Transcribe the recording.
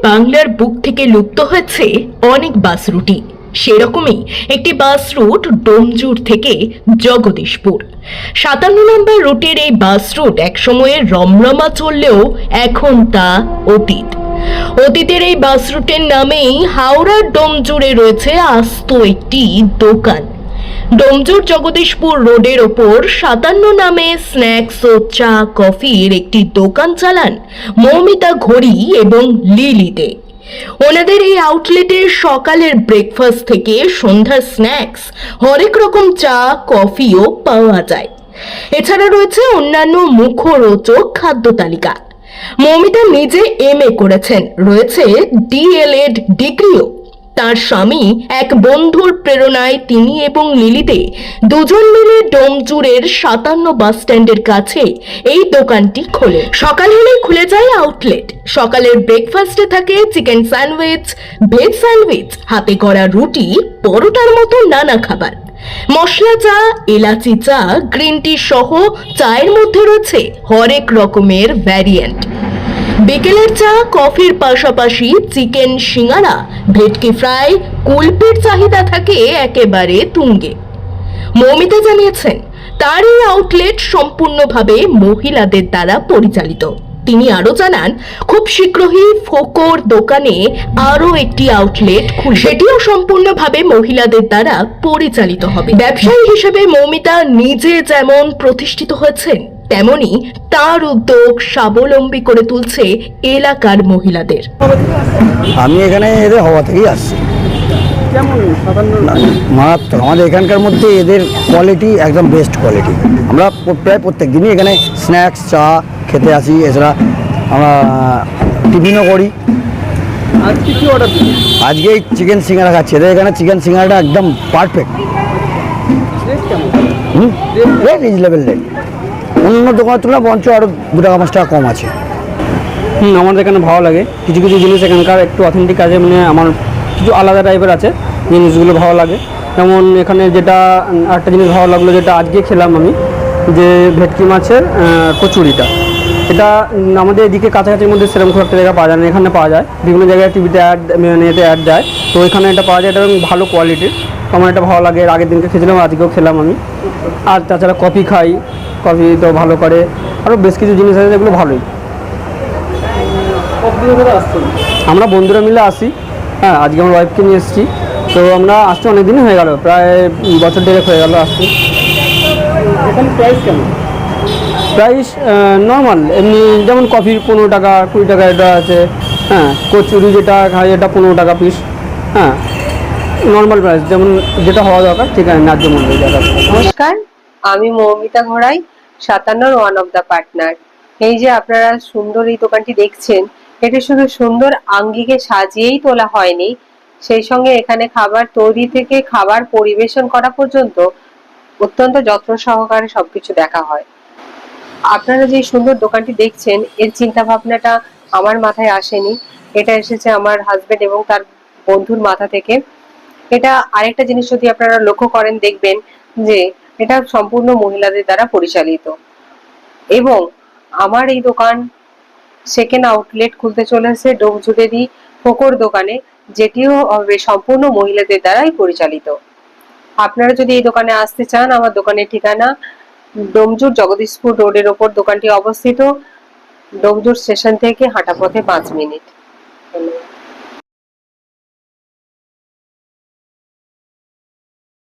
বাংলার বুক থেকে লুপ্ত হয়েছে অনেক বাস রুটই। সেরকমই একটি বাস রুট ডোমজুর থেকে জগদীশপুর। 57 নম্বর রুটের এই বাস রুট একসময়ে রমরমা চললেও এখন তা অতীত। অতীতের এই বাস রুটের নামেই হাওড়ার ডোমজুরে রয়েছে আস্ত একটি দোকান। ডোমজুর জগদীশপুর রোডের ওপর 57 নামে স্ন্যাক্স ও চা কফির একটি দোকান চালান মৌমিতা ঘড়ি এবং লিলি দে। ওনাদের এই আউটলেটে সকালের ব্রেকফাস্ট থেকে সন্ধ্যার স্ন্যাক্স হরেক রকম চা কফিও পাওয়া যায়। এছাড়া রয়েছে অন্যান্য মুখরোচক খাদ্য তালিকা। মৌমিতা নিজে MA করেছেন, রয়েছে DLED ডিগ্রিও। তার স্বামী এক বন্ধুর প্রেরণায় তিনি এবং লিলিতে দুজন মিলে ডোমজুরের 57 বাস স্ট্যান্ডের কাছে এই দোকানটি খোলে। সকাল হলেই খুলে যায় আউটলেট। সকালের ব্রেকফাস্টে থাকে চিকেন স্যান্ডউইচ, ভেজ স্যান্ডউইচ, হাতে করা রুটি, পরোটার মতো নানা খাবার। মশলা চা, এলাচি চা, গ্রিন টি সহ চায়ের মধ্যে রয়েছে হরেক রকমের ভ্যারিয়েন্ট। বিকেলের চা কফির পাশাপাশি চিকেন সিঙ্গারা, ভেটকি ফ্রাই, কুলপির চাহিদা থাকে একেবারে তুঙ্গে। মৌমিতা জানিয়েছেন তার এই আউটলেট সম্পূর্ণভাবে মহিলাদের দ্বারা পরিচালিত। তিনি আরো জানান খুব শীঘ্রই ফোকর দোকানে আরো একটি আউটলেট খুলবে, সেটিও সম্পূর্ণভাবে মহিলাদের দ্বারা পরিচালিত হবে। ব্যবসায়ী হিসেবে মৌমিতা নিজে যেমন প্রতিষ্ঠিত হয়েছেন, তেমনি তার উদ্যোগ স্বাবলম্বী করে তুলছে এলাকার মহিলাদের। আমি এখানে এদের হওয়া থেকেই আসছি। মারাত্মক। আমাদের এখানকার মধ্যে এদের কোয়ালিটি একদম বেস্ট কোয়ালিটি। আমরা প্রায় প্রত্যেক দিনই এখানে স্ন্যাক্স চা খেতে আসি। এছাড়া আমরা টিফিনও করি। আজকে কি অর্ডার দিন? আজকে এই চিকেন সিঙ্গারা খাচ্ছি। এদের এখানে চিকেন সিঙ্গারাটা একদম পারফেক্ট। Rate reasonable rate. অন্য দোকানের তুলনায় বঞ্চ আরও 2 টাকা 5 টাকা কম আছে। আমাদের এখানে ভালো লাগে। কিছু কিছু জিনিস এখানকার একটু অথেন্টিক আছে, মানে আমার কিছু আলাদা টাইপের আছে জিনিসগুলো ভালো লাগে। যেমন এখানে যেটা একটা জিনিস ভালো লাগলো, যেটা আজকে খেলাম আমি, যে ভেটকি মাছের কচুরিটা। এটা আমাদের এদিকে কাছাকাছির মধ্যে সেরকম খুব একটা জায়গায় পাওয়া যায় না, এখানে পাওয়া যায়। বিভিন্ন জায়গায় টিভিতে অ্যাড, এতে অ্যাড যায়, তো এখানে এটা পাওয়া যায়। এটা ভালো কোয়ালিটির, আমার এটা ভালো লাগে। আগের দিনকে খেয়েছিলাম, আজকেও খেলাম আমি। আর তাছাড়া কফি খাই, কফি তো ভালো করে। আরও বেশ কিছু জিনিস আছে যেগুলো ভালোই। আমরা বন্ধুরা মিলে আসি। হ্যাঁ, আজকে আমার ওয়াইফকে নিয়ে এসেছি। তো আমরা আসতে অনেক দিনই হয়ে গেল, প্রায় বছর দেড়েক হয়ে গেল আসতে। এখানে প্রাইস কেমন? প্রাইস নর্মাল, এমনি যেমন কফির 15 টাকা 20 টাকা এটা আছে। হ্যাঁ, কচুরি যেটা খাই এটা 15 টাকা পিস। হ্যাঁ, নর্মাল প্রাইস যেমন যেটা হওয়া দরকার, ঠিক আছে, ন্যায্য মূল্যে যেটা। নমস্কার, আমি মৌমিতা ঘড়াই, 57 ওয়ান অফ দ্য পার্টনার। এই যে আপনারা সুন্দর এই দোকানটি দেখছেন, এটা শুধু সুন্দর আঙ্গিকে সাজিয়েই তোলা হয়নি, সেই সঙ্গে এখানে খাবার তৈরি থেকে খাবার পরিবেশন করা পর্যন্ত অত্যন্ত যত্ন সহকারে সবকিছু দেখা হয়। আপনারা যে সুন্দর দোকানটি দেখছেন, এর চিন্তা ভাবনাটা আমার মাথায় আসেনি, এটা এসেছে আমার হাজবেন্ড এবং তার বন্ধুর মাথা থেকে। এটা আরেকটা জিনিস যদি আপনারা লক্ষ্য করেন, দেখবেন যে এটা সম্পূর্ণ মহিলাদের দ্বারা পরিচালিত। এবং আমার এই দোকান সেকেন্ড আউটলেট খুলতে চলেছে ডোমজুরেরই ফোকর দোকানে, যেটিও হবে সম্পূর্ণ মহিলাদের দ্বারাই পরিচালিত। আপনারা যদি এই দোকানে আসতে চান, আমার দোকানের ঠিকানা ডোমজুর জগদীশপুর রোডের ওপর দোকানটি অবস্থিত। ডোমজুর স্টেশন থেকে হাঁটা পথে 5 মিনিট।